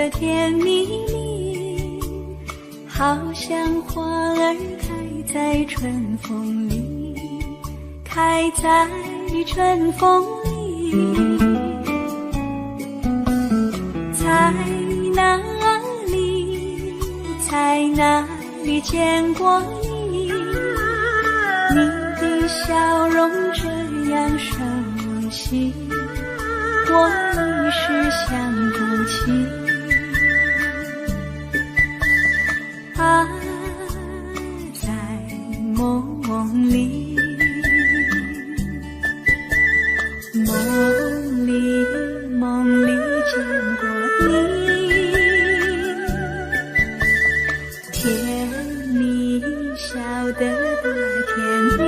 的甜蜜蜜，好像花儿开在春风里，开在春风里。在哪里，在哪里见过你？你的笑容这样熟悉，我一时想不起。啊，在梦里，梦里，梦里见过你，甜蜜笑得多甜蜜。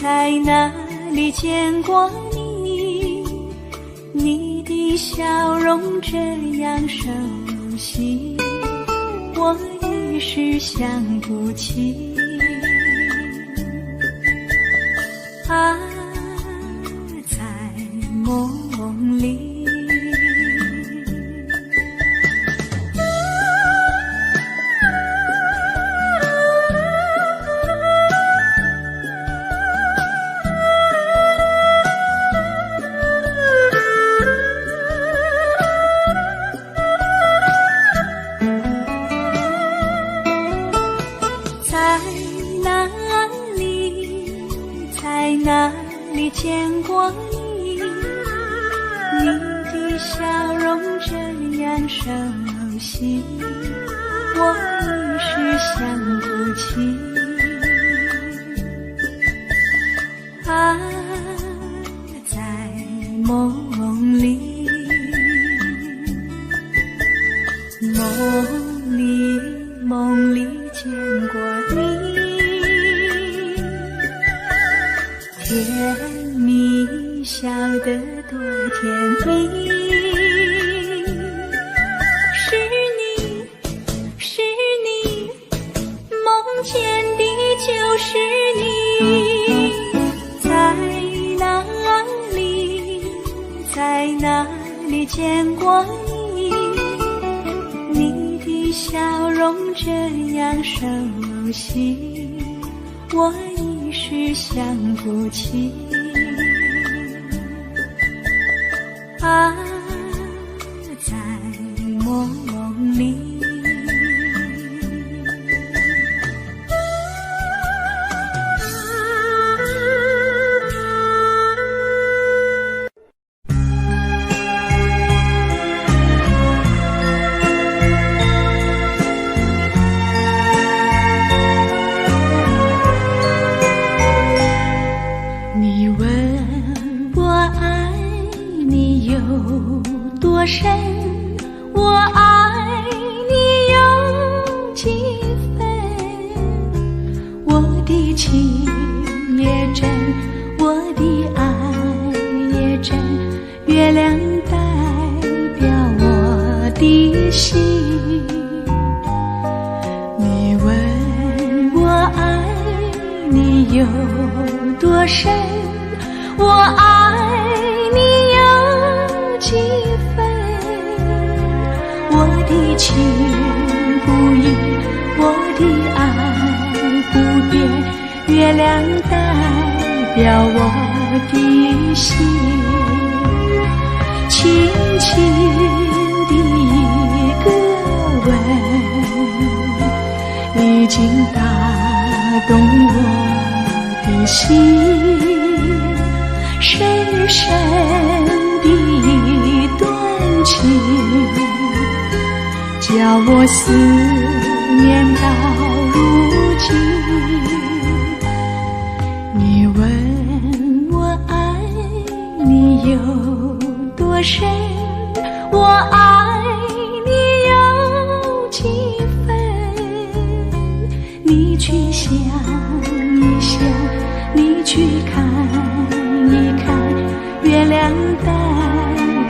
在哪里见过你？你的笑容这样熟悉，我一时想不起。啊，在梦里。在哪里见过你？你的笑容这样熟悉，我一时想不起。啊，在梦里，梦里，梦里见过你。甜蜜笑得多甜蜜，是你，是你，梦见的就是你。在哪里，在哪里见过你？你的笑容这样熟悉，我一时想不起。啊，在梦里。多深，我爱你有几分？我的情也真，我的爱也真，月亮代表我的心。你问我爱你有多深，我爱你有几分？我的情不移，我的爱不变，月亮代表我的心。轻轻的一个吻，已经打动我的心。深深的一段情，叫我思念到如今。你问我爱你有多深，我爱你有几分？你去想一想，你去看一看，月亮代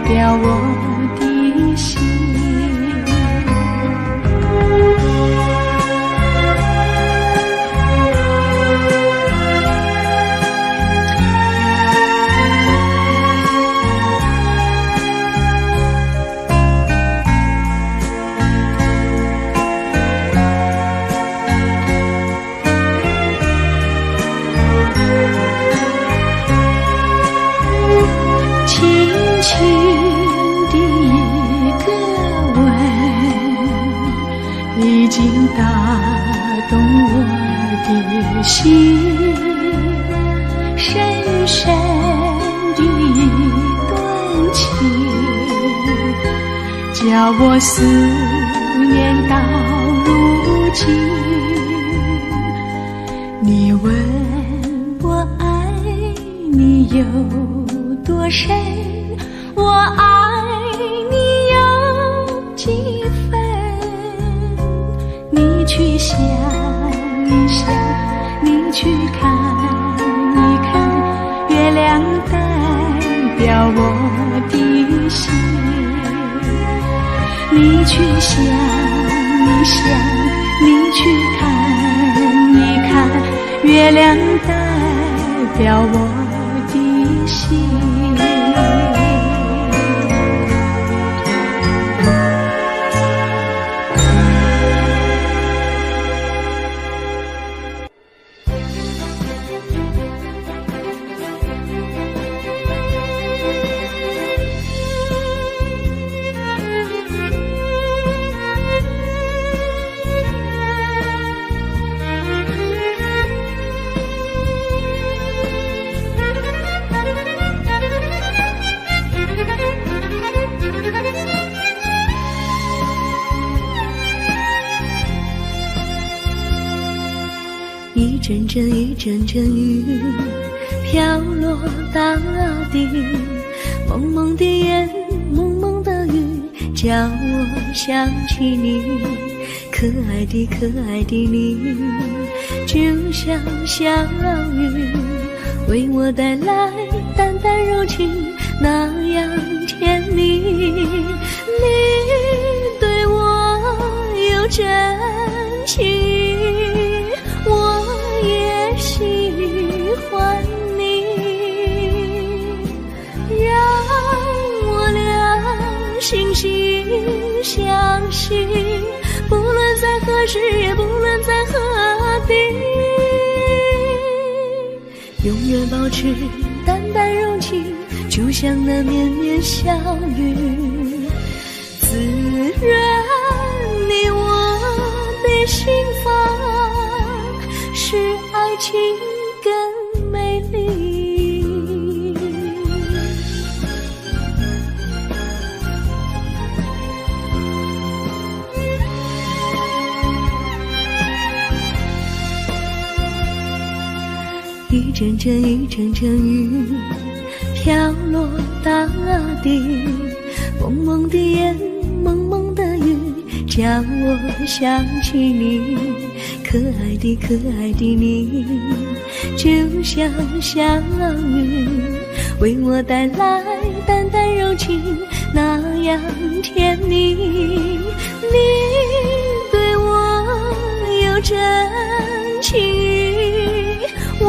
表我的心。动我的心，深深的一段情，叫我思念到如今。你问我爱你有多深，我爱你有几分，你去想一想，你去看一看，月亮代表我的心。你去想一想，你去看一看，月亮代表我的心。一阵阵一阵阵雨飘落大地，蒙蒙的烟，蒙蒙的雨，叫我想起你，可爱的可爱的你，就像小雨，为我带来淡淡柔情，那样甜蜜。你对我有真情，我也喜欢你，让我俩心心相惜，不论在何时，也不论在何地，永远保持淡淡柔情，就像那绵绵小雨，滋润你我的心房，使爱情更美丽。一阵阵一阵阵雨飘落大地，蒙蒙的烟，蒙蒙的雨，叫我想起你，可爱的可爱的你，就像小雨，为我带来淡淡柔情，那样甜蜜。你对我有真情，我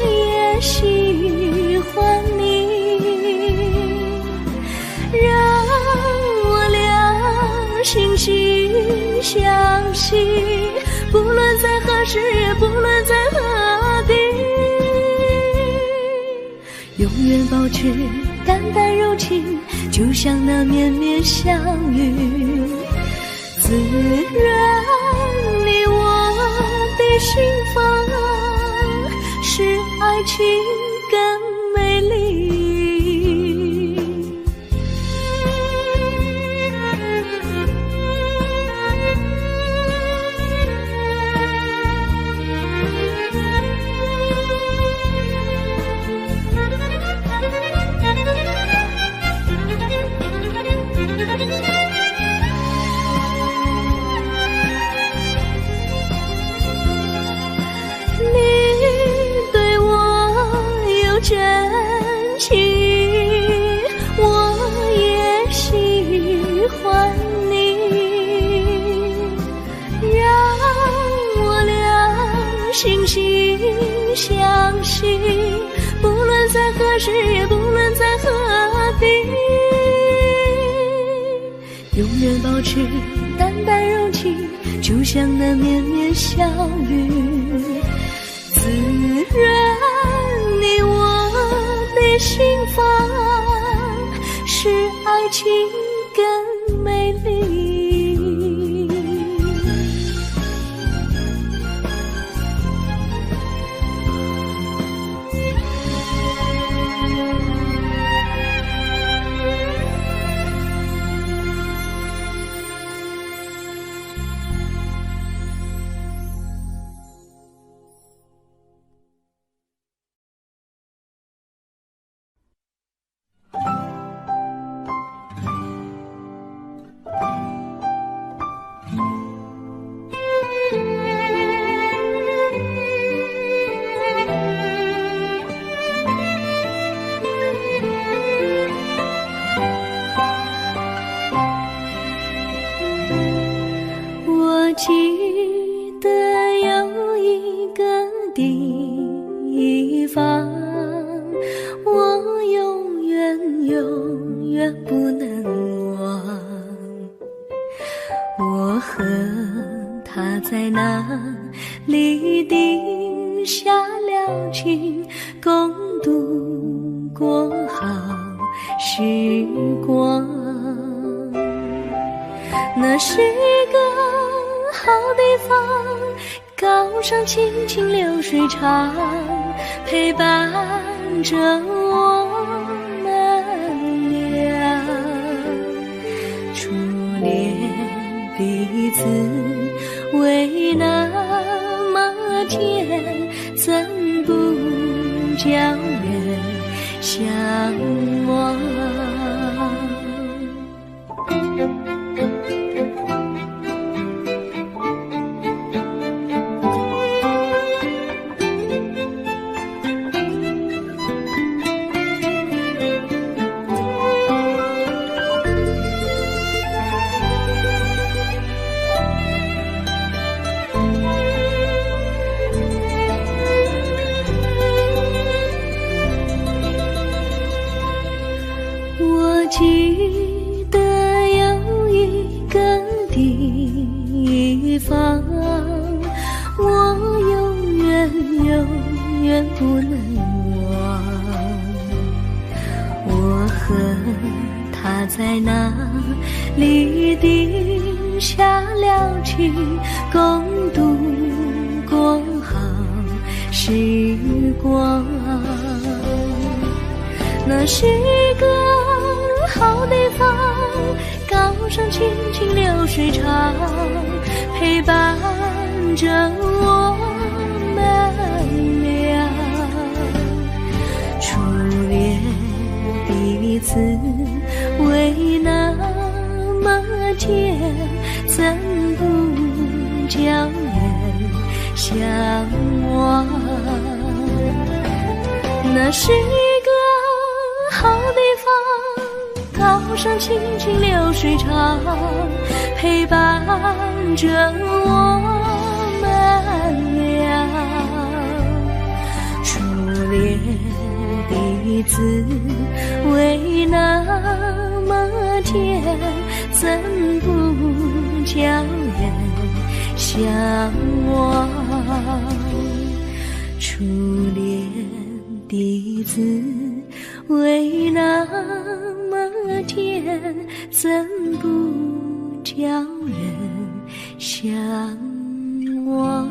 也喜欢你，让我俩心心相惜，不论在何时，也不论在何地，永远保持淡淡柔情，就像那绵绵小雨，滋润你我的心房，使爱情更美丽。真情，我也喜欢你，让我俩心心相惜，不论在何时，也不论在何地，永远保持淡淡柔情，就像那绵绵小雨，滋润你我的心房，使爱情更美丽。在哪里定下了情，共度过好时光。那是个好地方，高山青青流水长，陪伴着我们俩。初恋的滋味那么甜，怎不叫人向往？我记得有一个地方，我永远不能忘。我和他在那里定下了情，共度过好时光。那是个好地方，高山青青流水长，陪伴着我们俩。初恋的滋味那么甜，怎不叫人向往？那是一个好地方，高山青青流水长，陪伴着我们俩。初恋的滋味那么甜，怎不叫人向往？初恋的滋味那么甜，怎不叫人向往？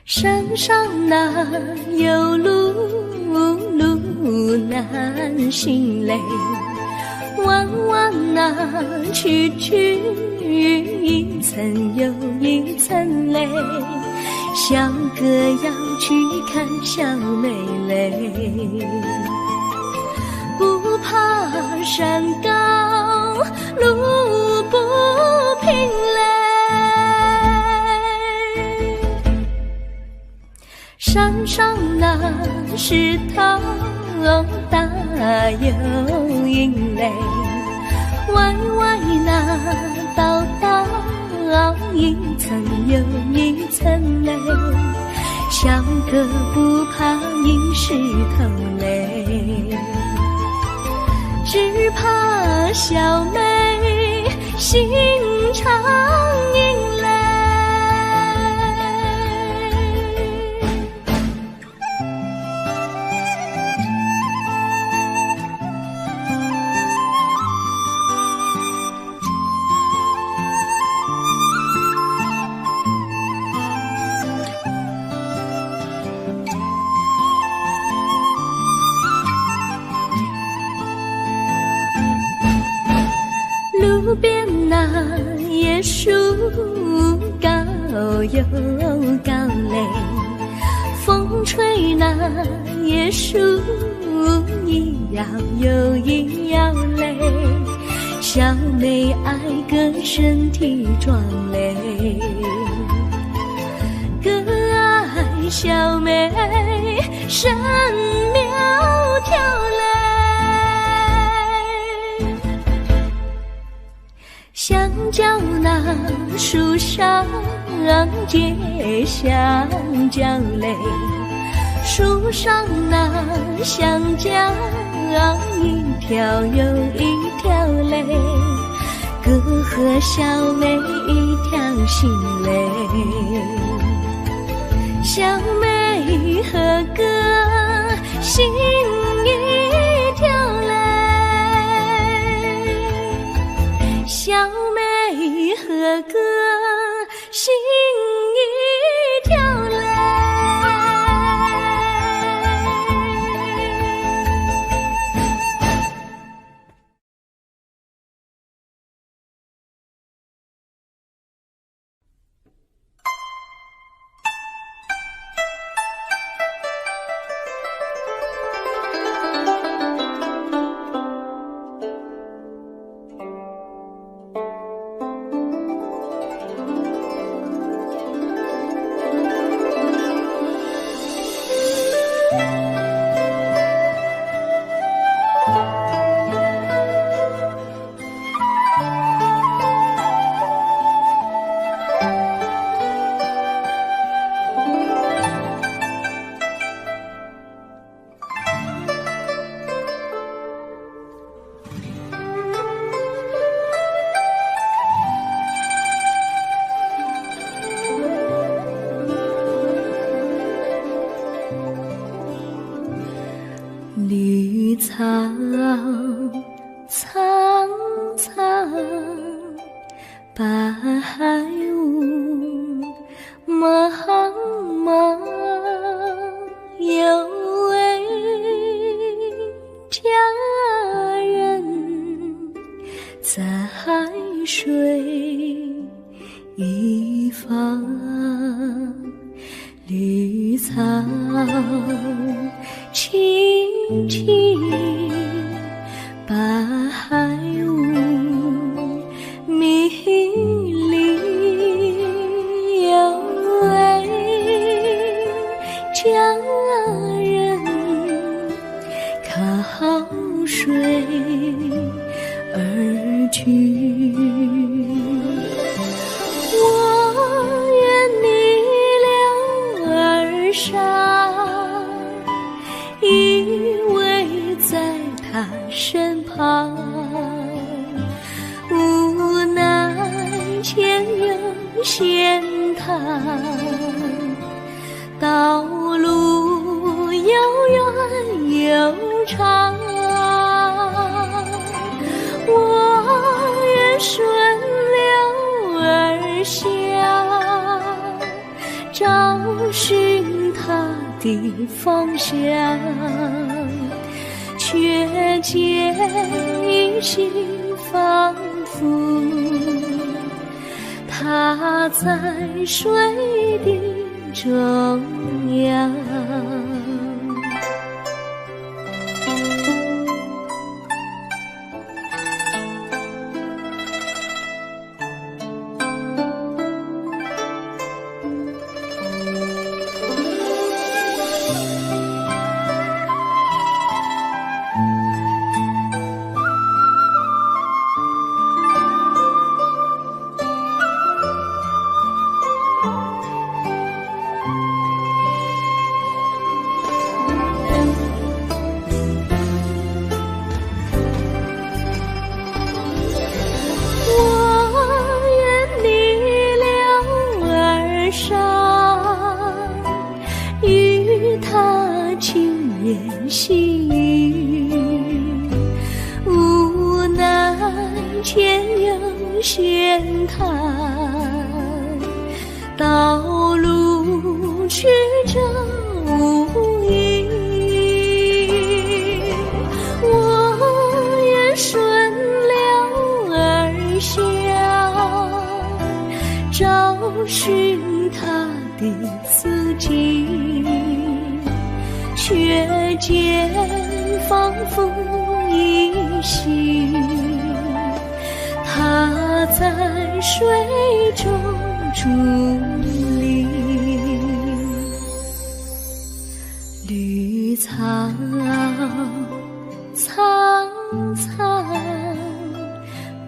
山上哪有路难行嘞，弯弯哪曲一层又一层嘞，小哥要去看小妹嘞，不怕山高路不平嘞，山上那石头大又硬嘞，歪歪那道一层又一层嘞，小哥不怕硬石头嘞，只怕小妹心肠硬嘞。边那椰树高又高嘞，风吹那椰树一摇又一摇嘞，小妹爱个身体壮嘞，个爱小妹身苗条嘞，香蕉那树上结香蕉嘞，树上那香蕉一条又一条嘞，哥和小妹一条心嘞，小妹和哥心一条嘞，小妹和哥心一条嘞。绿草苍苍，白雾茫茫，有位佳人在水一方，绿草青青，白雾迷离，有位佳人靠水而居。身旁无奈前有险滩，道路又远又长，我愿顺流而下，找寻他的方向，却见一心仿佛他在水的中央。细雨无奈前有险滩，道路曲折无依，我愿顺流而下，寻他的足迹，却见仿佛依稀，他在水中伫立。绿草苍苍，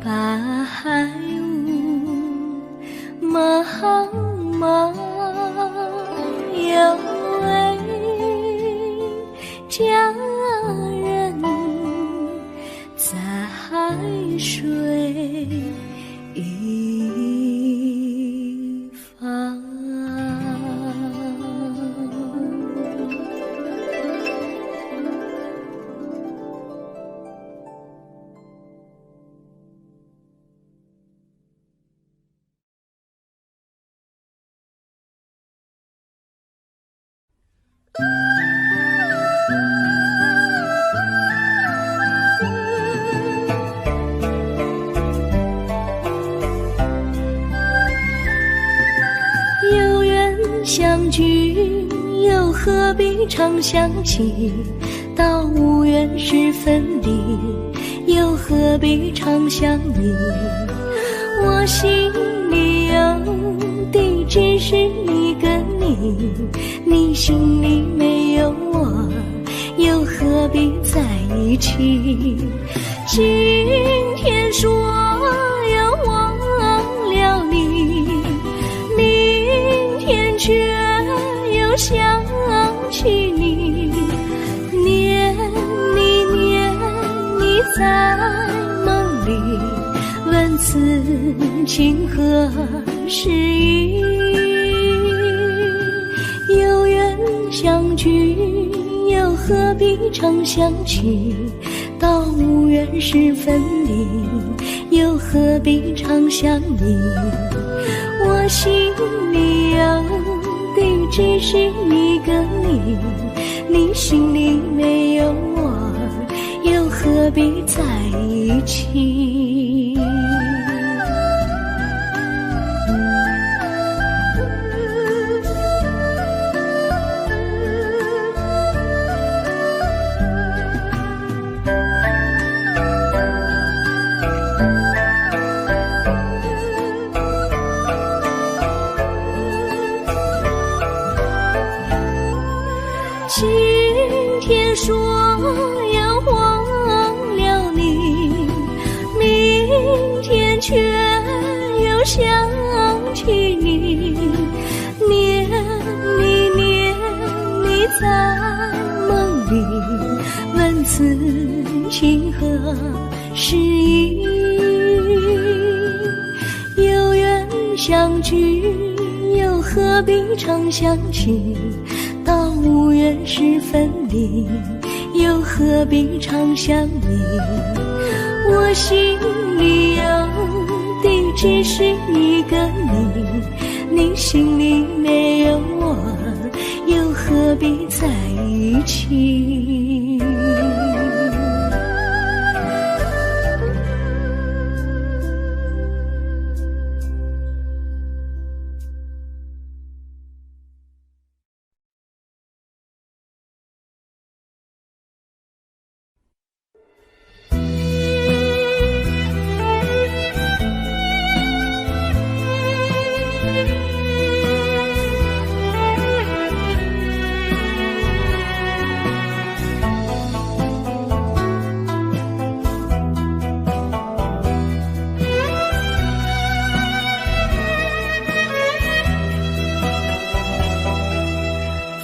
白雾茫茫，有位佳人在水一方。有缘相聚，又何必常相期？到无缘时分离，又何必常相依？我心里有的只是一个你，你心里没有我，又何必在一起？今天说要忘了你，明天却又想起你，念你在梦里，问此情何时已？有缘相聚，又何必常相期？到无缘时分离，又何必常相依？我心里有的只是一个你，你心里没有我，又何必在一起？今天说要忘了你，明天却又想起你，念你在梦里，问此情何时已？有缘相聚，又何必常相期？到无缘时分离，又何必常相依？我心里有的只是一个你，你心里没有我，又何必在一起？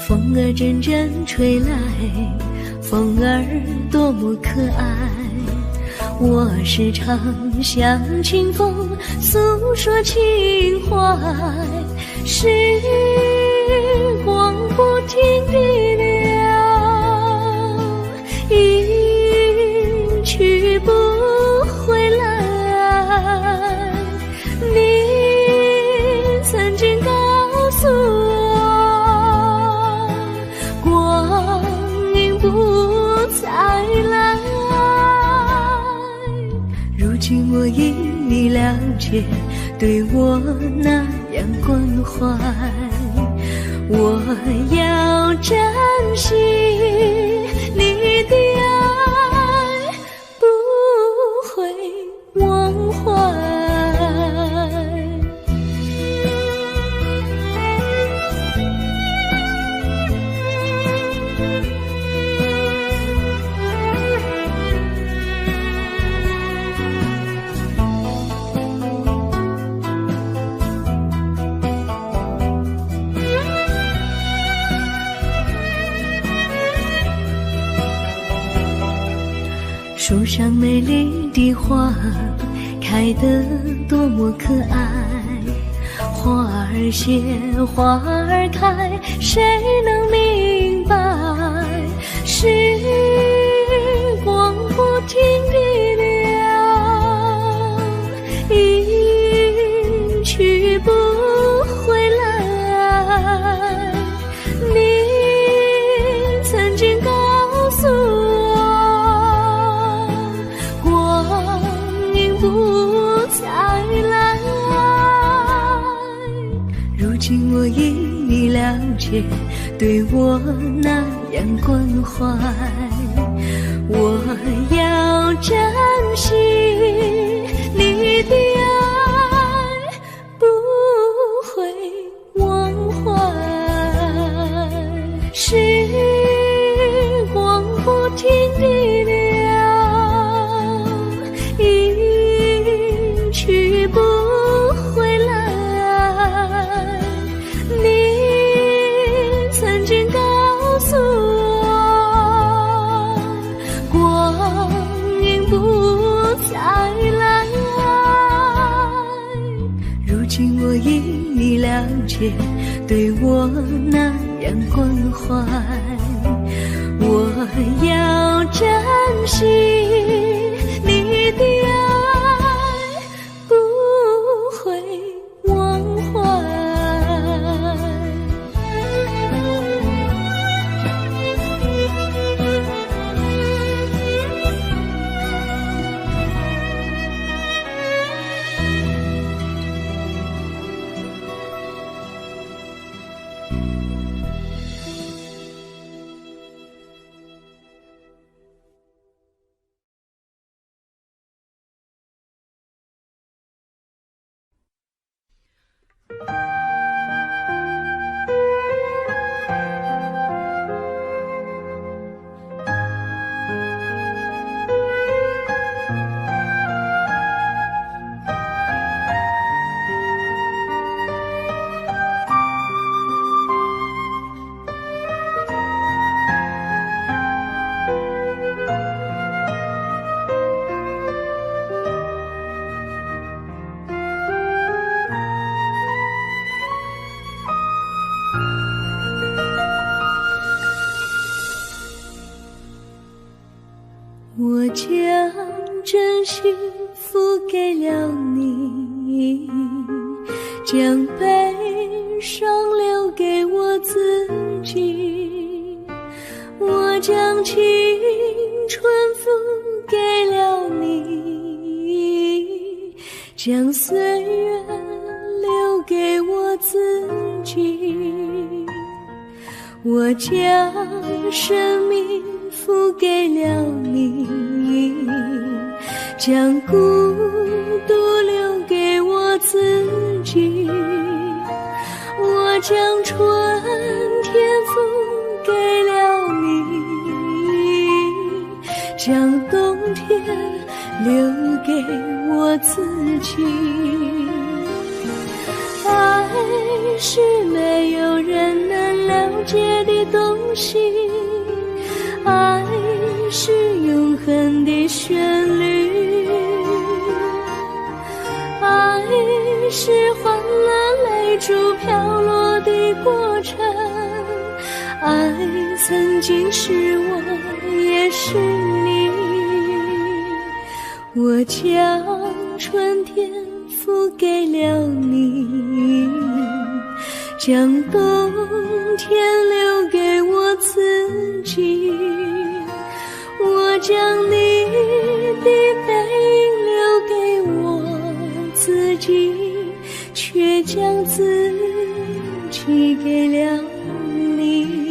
风儿阵阵吹来，风儿多么可爱。我时常向清风诉说情怀，时光不停地流，一去不回来。你曾经告诉我，光阴不再来，如今我已离了了解，对我那样关怀。我要珍惜你的爱，不会忘怀。树上美丽的花开得多么可爱，花儿谢，花儿开，谁能明白？时光不停地流，一去不回来。你曾经告诉我，不再来，如今我因你了解，对我那样关怀。我要珍惜你的爱，不会忘怀。时光不停地流，去不回来。你曾经告诉我，光阴不再来，如今我因你了解，对我那样关怀。我要珍惜你的爱，不会忘怀。我将真心付给了你，将悲伤留给我自己。我将青春付给了你，将岁月留给我自己。我将生命付给了你，将孤独留给我自己。我将春天付给了你，将冬天留给我自己。爱是没有人能了解的东西，爱是永恒的旋律，爱是欢乐泪珠飘落的过程，爱曾经是我也是你。我将春天付给了你，将冬天留给我自己。我将你的背影留给我自自己，却将自己给了你。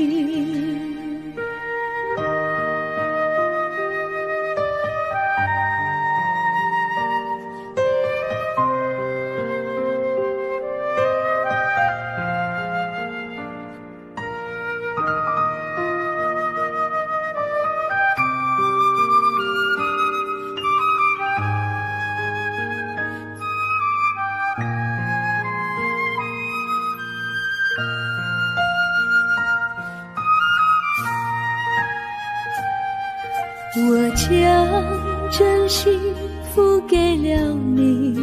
我将真心付给了你，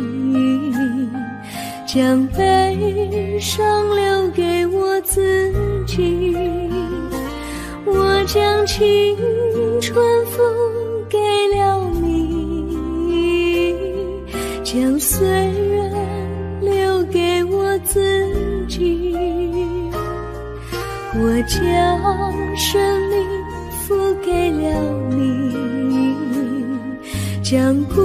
将悲伤留给我自己。我将青春付给了你，将岁月留给我自己。我将生命付给了你，将孤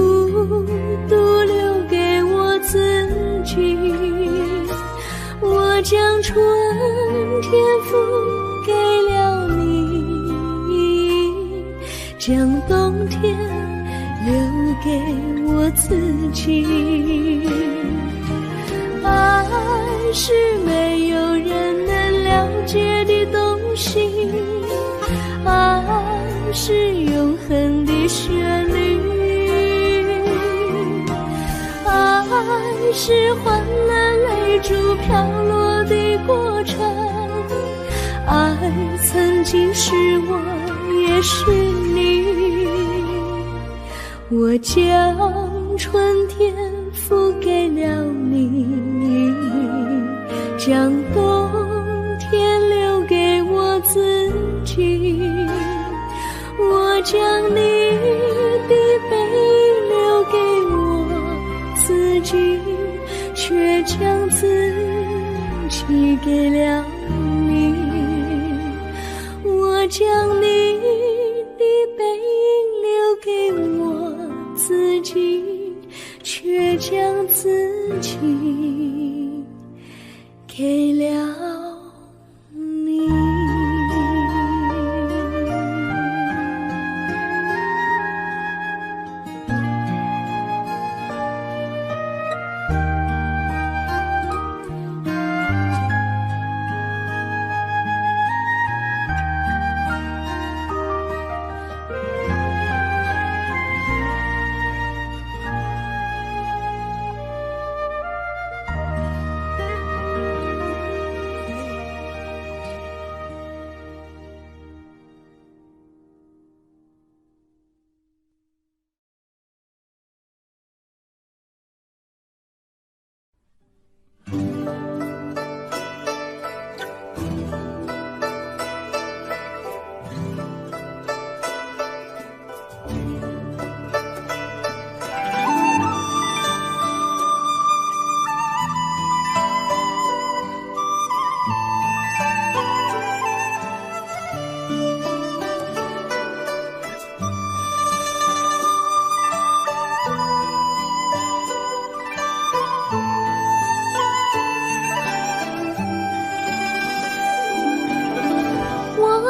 独留给我自己。我将春天付给了你，将冬天留给我自己。爱是没有人能了解的东西，爱是永恒的旋律，爱是换了泪珠飘落的过程，爱曾经是我也是你。我将春天付给了你，将冬天留给我自己。我将你的背留给我自己，却将自己给了你。我将你的背留给我自己，却将自己给了你。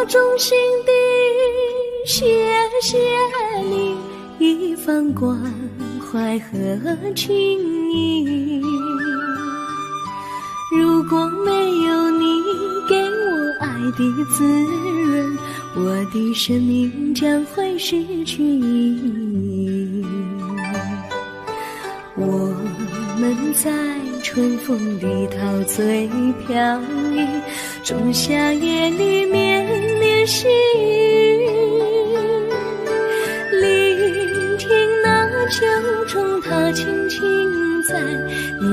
衷心地谢谢你一番关怀和情谊，如果没有你给我爱的滋润，我的生命将会失去意义。我们在春风里陶醉飘逸，仲夏夜里绵绵细雨，聆听那秋虫它轻轻在呢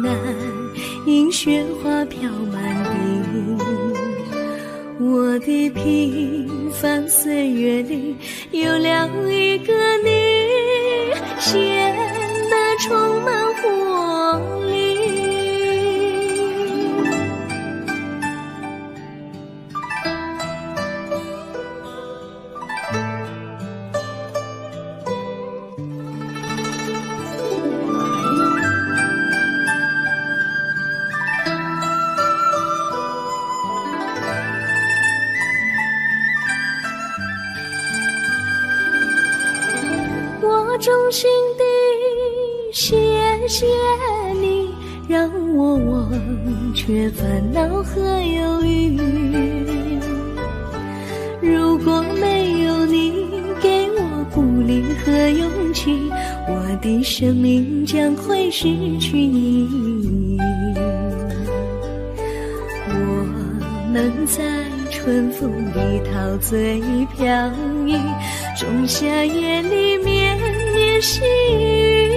喃，因雪花飘满地。我的平凡岁月里有了一个你，显得充满活力。谢你，让我忘却烦恼和忧郁。如果没有你给我鼓励和勇气，我的生命将会失去意义。我们在春风里陶醉飘逸，仲夏夜里绵绵细雨，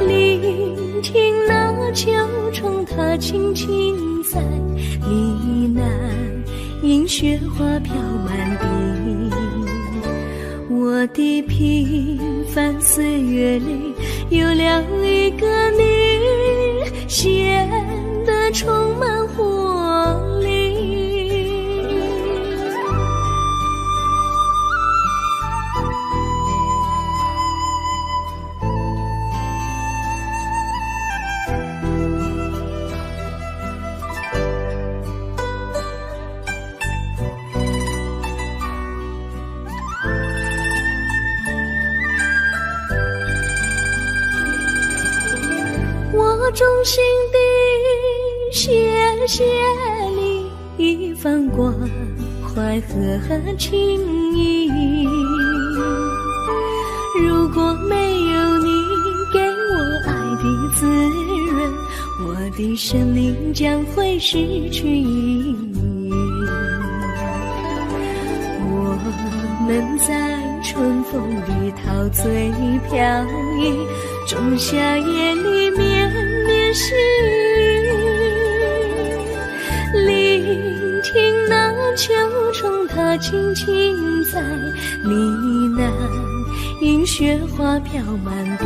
聆听那秋虫它轻轻在呢喃，因雪花飘满地。我的平凡岁月里有了一个你，显得充满活力。我衷心地谢谢你一番关怀和情谊，如果没有你给我爱的滋润，我的生命将会失去意义。我们在春风里陶醉飘逸，仲夏夜里绵绵细雨，聆听那秋虫它轻轻在呢喃，因雪花飘满地。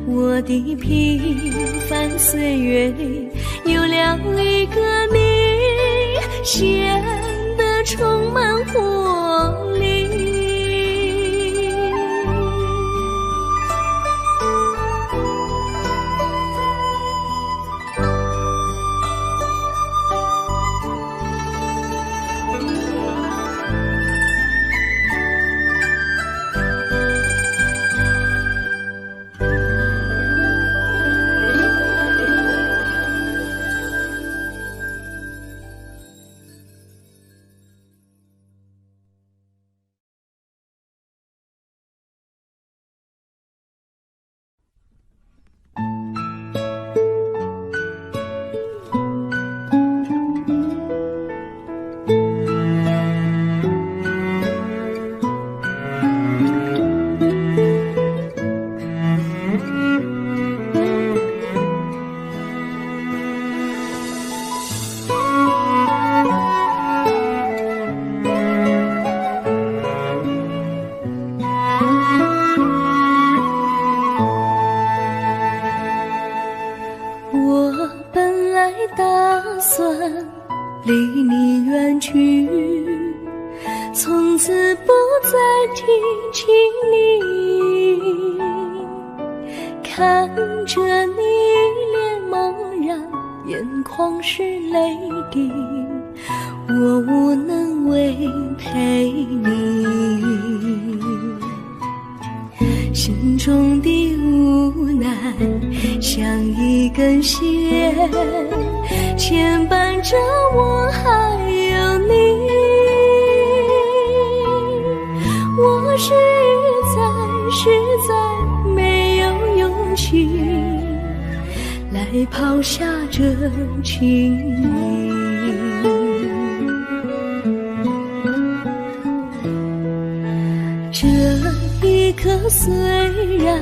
我的平凡岁月里有了一个你，显得充满活力。离你远去，从此不再提起你，看着你脸茫然，眼眶是泪滴，我无能为陪你，心中的无奈像一根线牵绊着我还有你，我实在没有勇气来抛下这情谊。这一刻虽然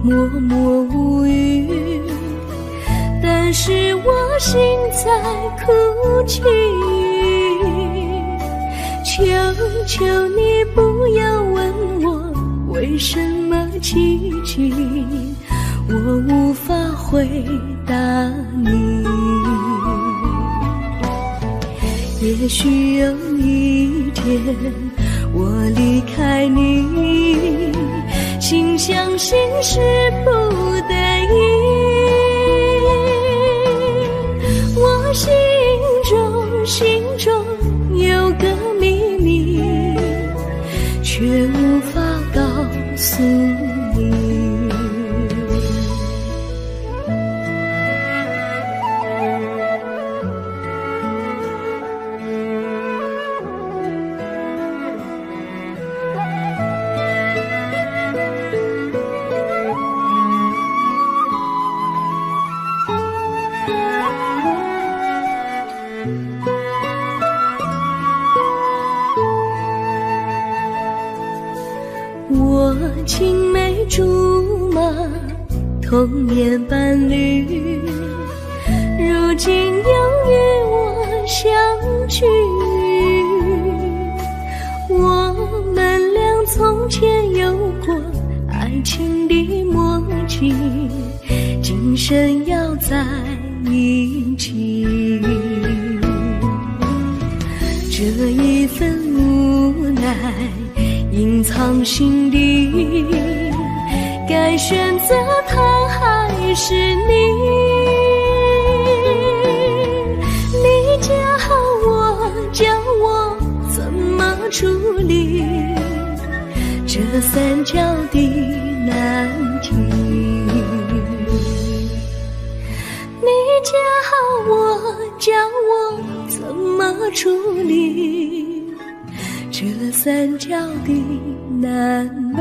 默默无语，但是我心在哭泣，求求你不要问我为什么奇迹，我无法回答你。也许有一天我离开你，心相信是不得已，我心中有个秘密，却无法告诉你。童年伴侣，如今又与我相聚。我们俩从前有过爱情的默契，今生要在一起。这一份无奈隐藏心底，该选择他还是你？你教我，教我怎么处理这三角的难题。你教我，教我怎么处理这三角的难题。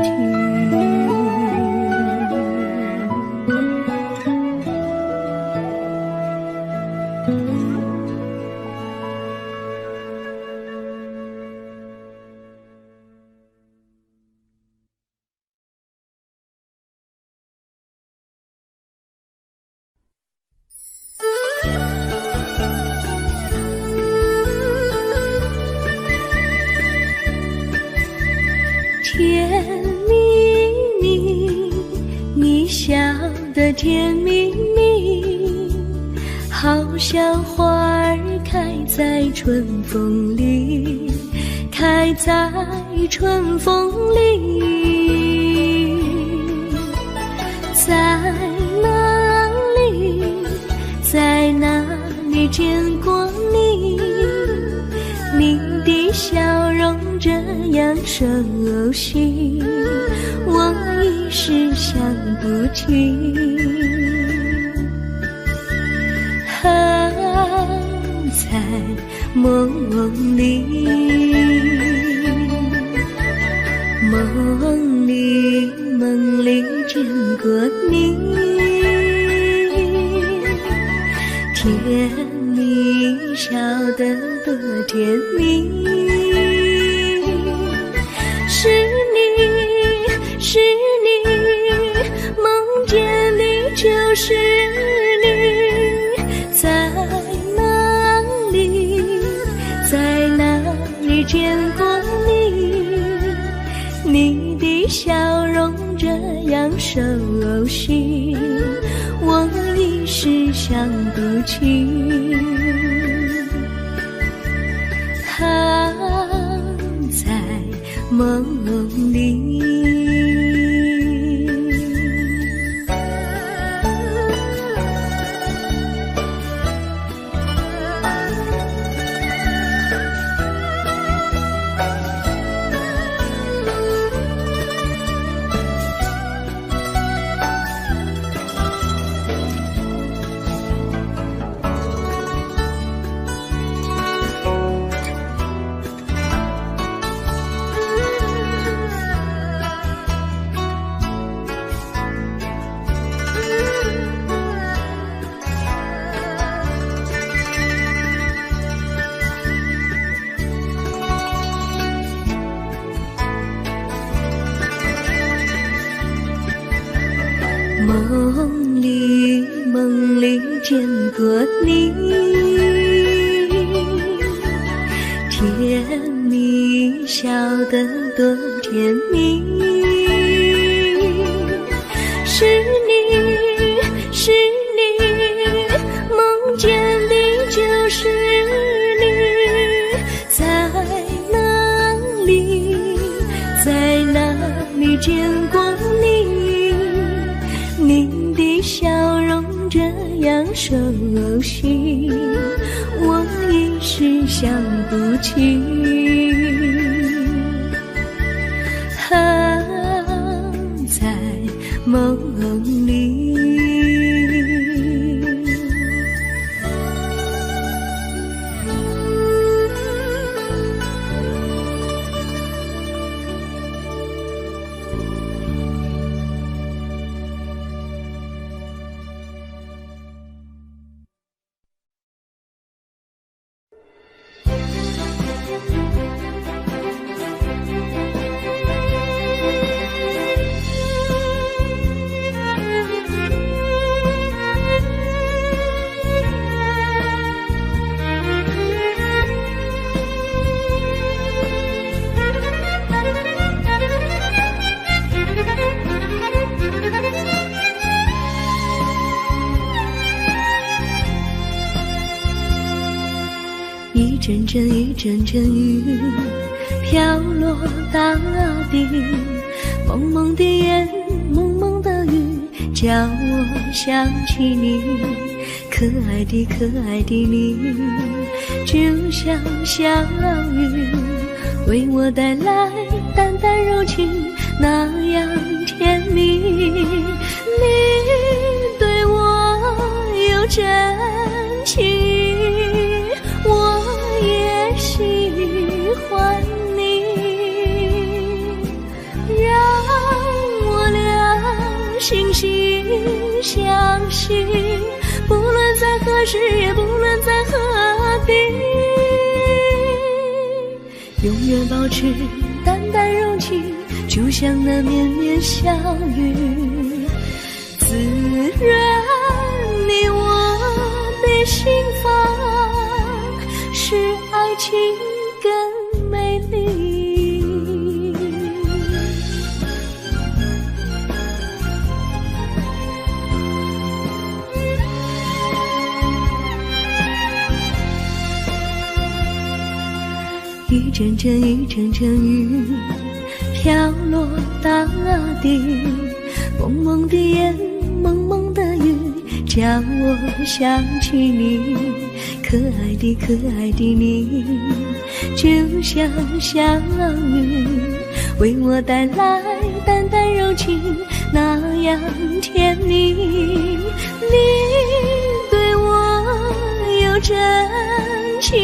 甜蜜蜜，你笑得甜蜜蜜，好像花儿开在春风里，开在春风里。在哪里，在哪里见过你？你的笑容这样熟悉，我一时想不起。在梦里，梦里见过你，甜蜜笑得多甜蜜。是你，是你，梦见你就是你。在哪里，在哪里见过你？你的笑容这样熟悉，我一时想不起。在梦里。梦里见过你，甜蜜笑得多甜蜜。是你，是你，梦见的就是你。在哪里，在哪里见过你？你的笑容这样熟悉，我一时想不起。在梦里。阵阵一阵阵雨飘落大地，蒙蒙的烟，蒙蒙的雨，叫我想起你。可爱的可爱的你，就像小雨，为我带来淡淡柔情，那样甜蜜。你对我有真情，我也喜欢你，让我俩心心相惜，不论在何时，也不论在何地，永远保持淡淡柔情，就像那绵绵小雨，滋润你我的心房，使爱情更美丽。一阵阵一阵阵雨飘落大地，蒙蒙的烟，蒙蒙的雨，叫我想起你。可爱的可爱的你，就像小雨，为我带来淡淡柔情，那样甜蜜。你对我有真情，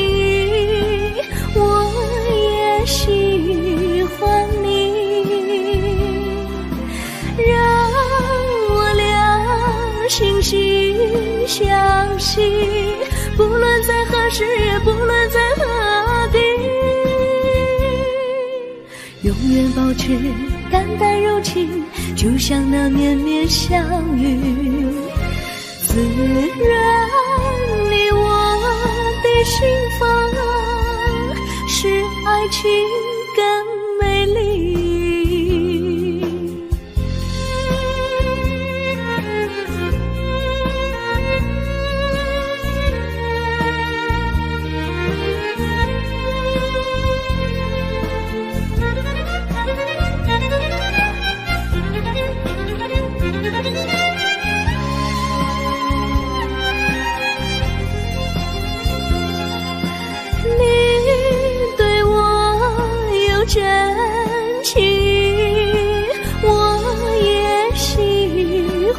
我也喜欢你，让我俩心心相惜，不论在何时，也不论在何地，永远保持淡淡柔情，就像那绵绵小雨，滋润你我的心房，使爱情更美丽。真情，我也喜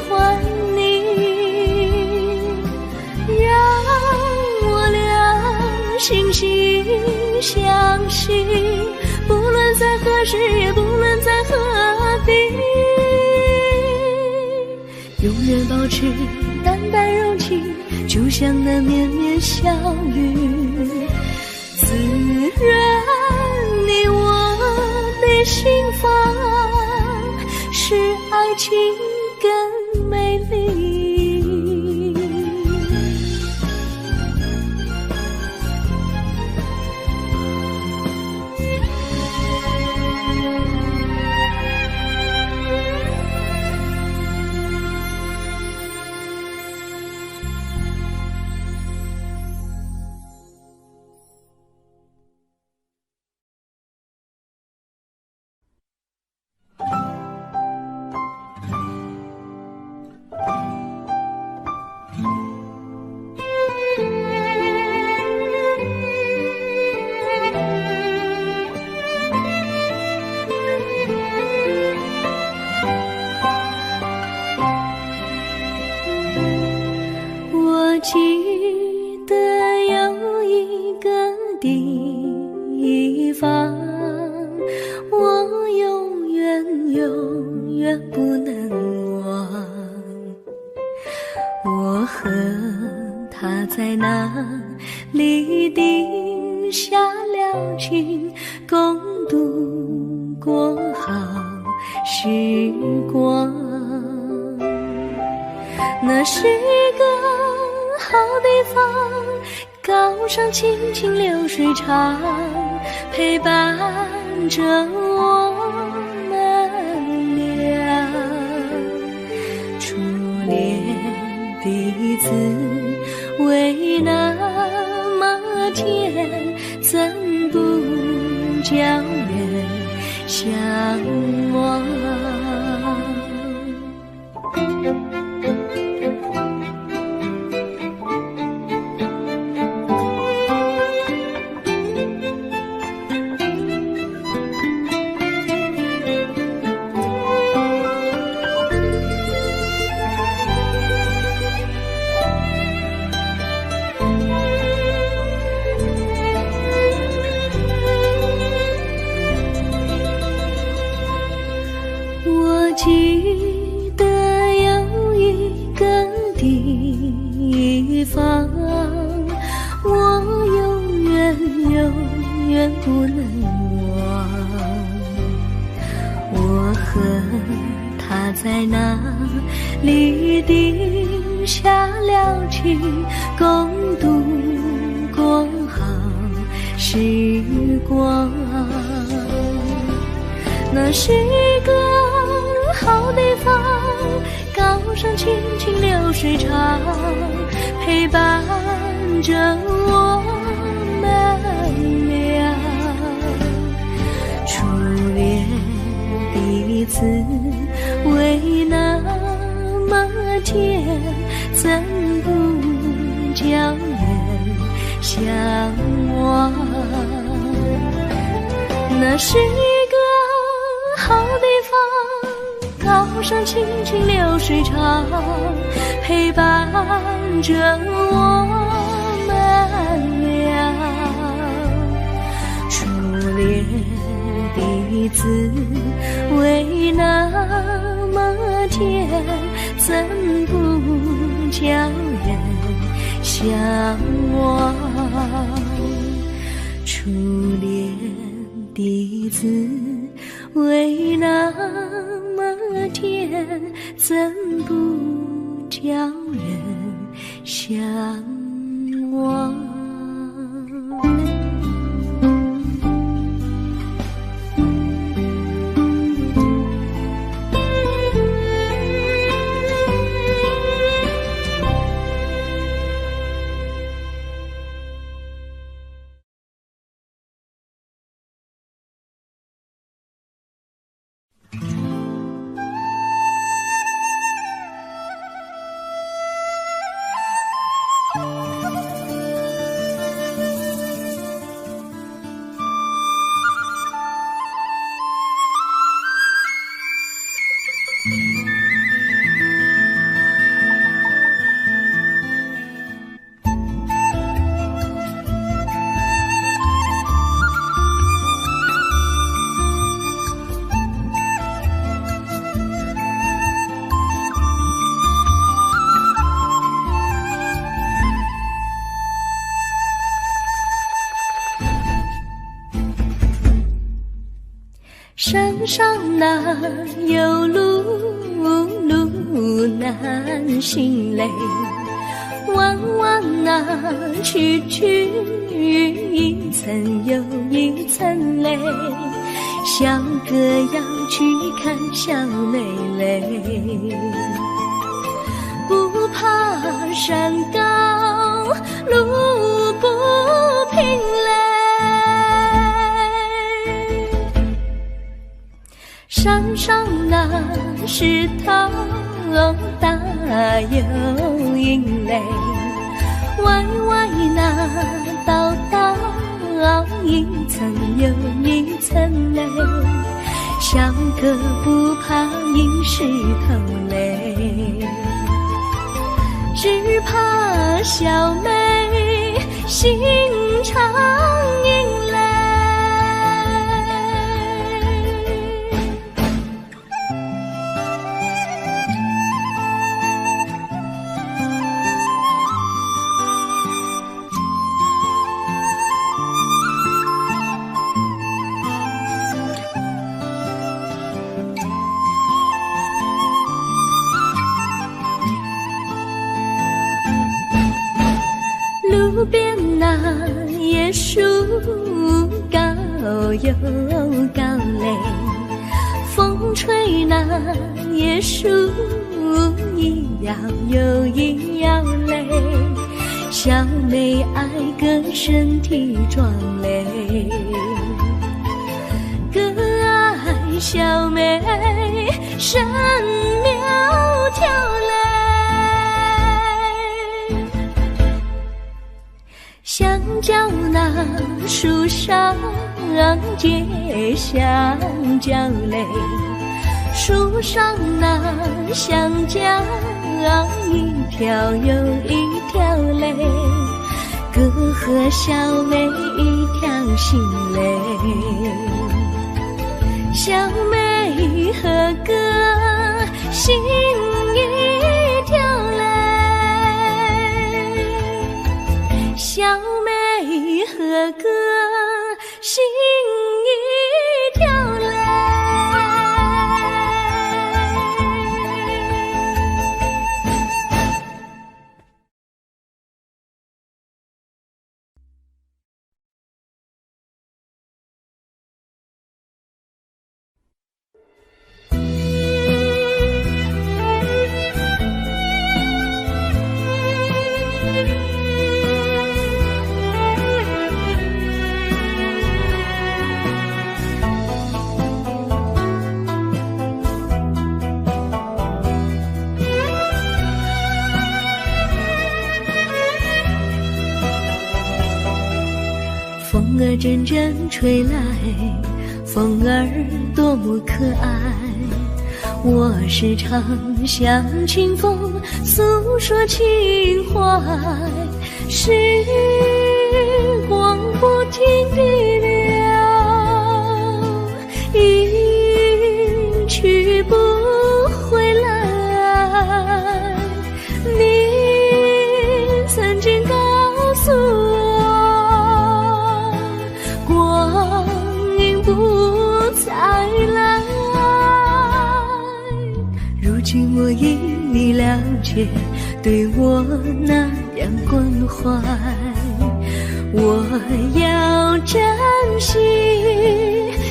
欢你，让我俩心心相惜，不论在何时，也不论在何地，永远保持淡淡柔情，就像那绵绵小雨，滋润你我的心房，使爱情更美丽。记得有一个地方，我永远永远不能忘。我和他在那里定下了情，共度过好时光。那是一个好地方，高山清清流水长，陪伴着我们俩。初恋的滋味那么天，怎不叫人向往？我记得有一个地方，我永远不能忘。我和他在那里定下了情，共度过好时光。那是一个好地方，高山青青流水长，陪伴着我们俩。初恋的滋味那么甜，怎不叫人向往？那是一个好地方，高山青青流水长，陪伴着我们俩。初恋的滋味那么甜，怎不叫人向往？初恋的滋味那么甜，怎不叫人向往？山上哪有路难行嘞，弯弯哪曲一层又一层嘞，小哥要去看小妹妹，不怕山高路不平嘞。山上那石头大又硬嘞，歪歪那道一层又一层嘞，小哥不怕硬石头嘞，只怕小妹心肠硬嘞。路边那椰树高又高嘞，风吹那椰树一摇又一摇嘞，小小妹爱个身体壮嘞，个爱小妹身苗条嘞，香蕉那树上结香蕉嘞，树上那香蕉一条又一条嘞，哥和小妹一条心嘞，小妹和哥心一条嘞，小妹和哥心一条嘞。风儿阵阵吹来，风儿多么可爱，我时常向清风诉说情怀，时光不停地流，一去不回来，你曾经告诉我我因你了解，对我那样关怀，我要珍惜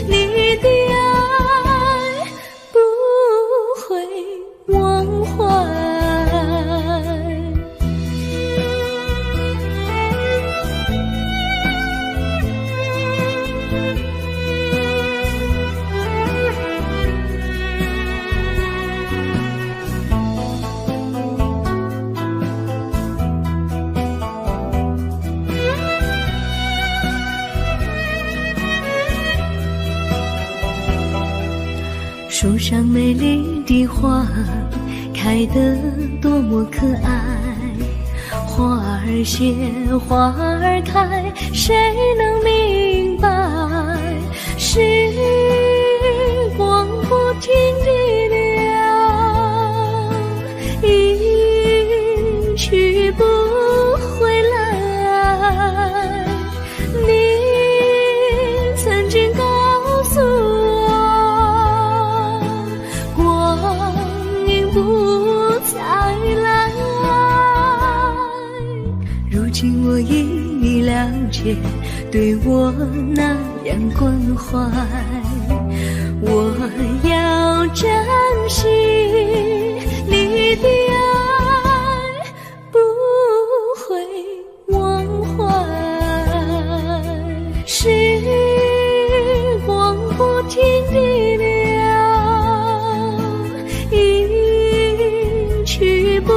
你的爱，不会忘怀。树上美丽的花开得多么可爱，花儿谢花儿开，谁能明白，时光不停地流，一去不回来，你曾经告诉我不再来，如今我因你了解，对我那样关怀，我要珍惜你的爱，不会忘怀，时光不停地流，去不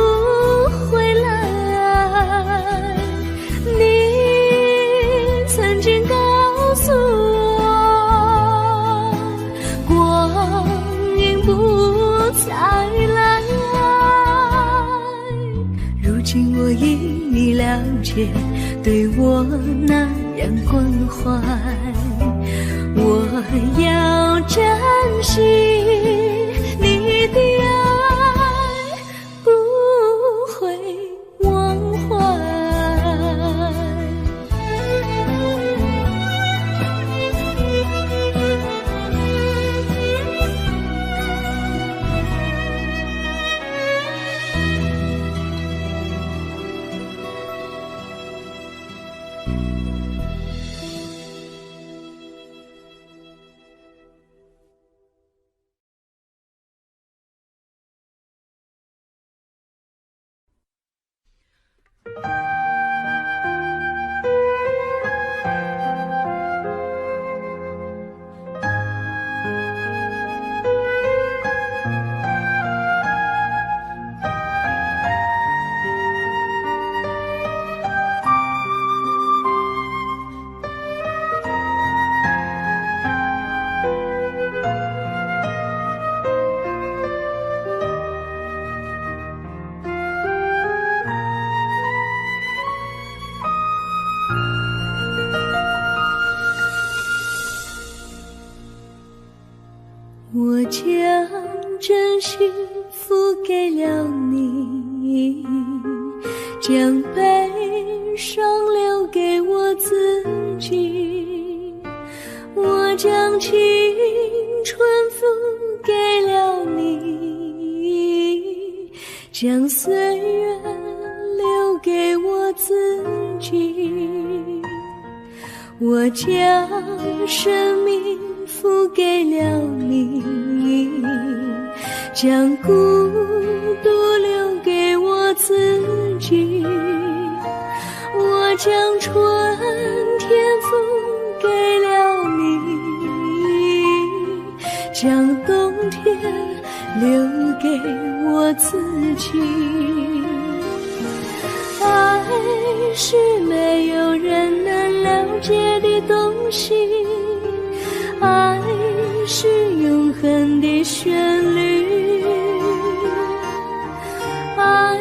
回来，你曾经告诉我，光阴不再来，如今我因你了解，对我那样关怀，我要珍惜你的爱，不会忘怀。真心付给了你，将悲伤留给我自己。我将青春付给了你，将岁月留给我自己。我将生命付给了你，将孤独留给我自己。我将春天付给了你，将冬天留给我自己。爱是没有人能了解的东西，爱是永恒的旋律，爱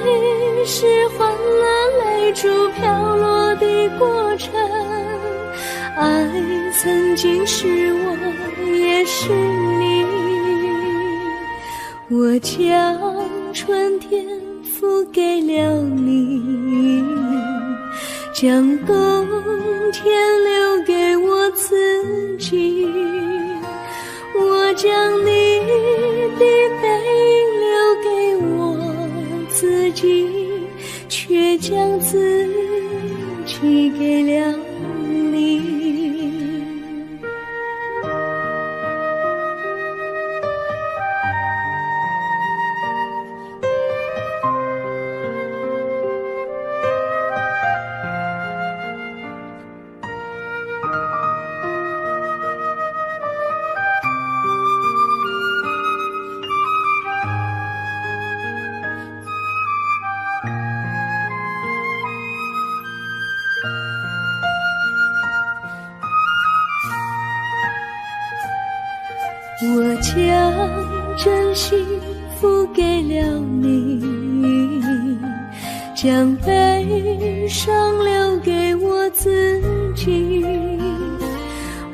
是换了泪珠飘落的过程，爱曾经是我也是你。我将春天付给了你，将冬天留给我自己。我将你的背影留给我自己，却将自己给了你。我将真心付给了你，将悲伤留给我自己。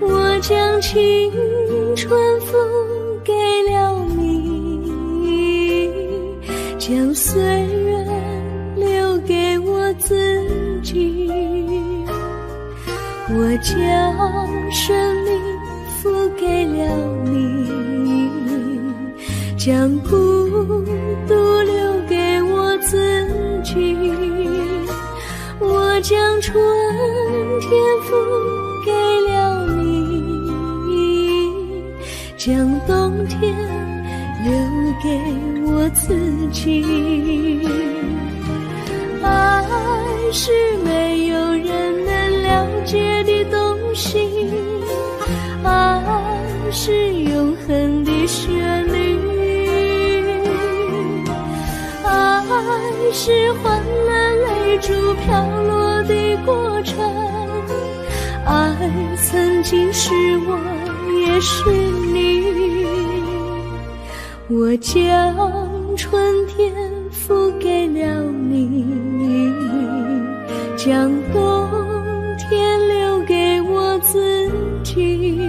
我将青春付给了你，将岁月留给我自己。我将生命付给了你，将孤独留给我自己。我将春天付给了你，将冬天留给我自己。爱是没有人能了解的东西，爱是永恒的旋律，爱是换了泪珠飘落的过程，爱曾经是我也是你。我将春天付给了你，将冬天留给我自己。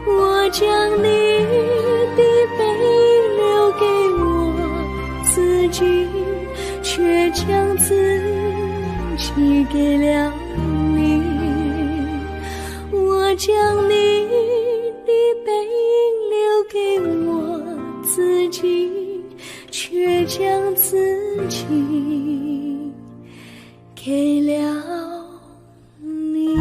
我将你的背影留给我自己，却将自己给了你。我将你的背影留给我自己，却将自己给了你。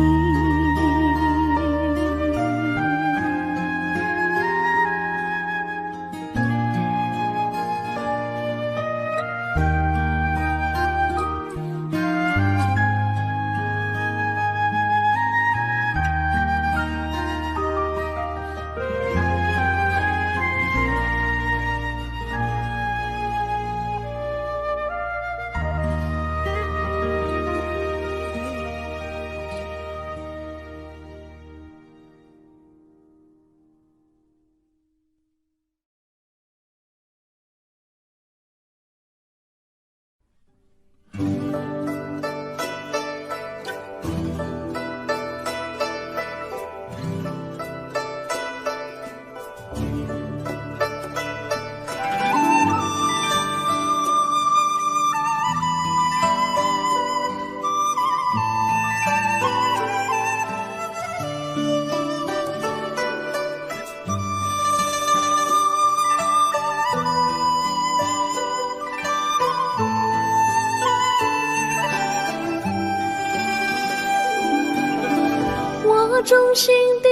衷心地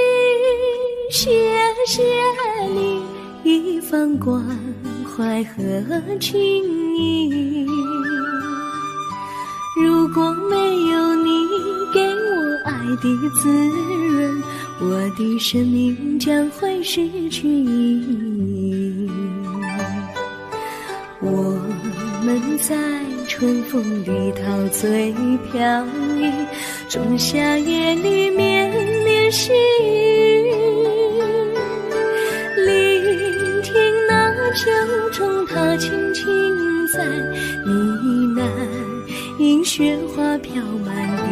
谢谢你一番关怀和情谊。如果没有你给我爱的滋润，我的生命将会失去意义。我们在春风里陶醉飘逸，仲夏夜里绵绵细雨，聆听那秋虫它轻轻在呢喃，因雪花飘满地。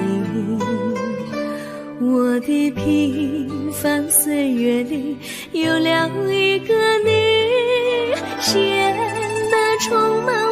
我的平凡岁月里有了一个你，显得充满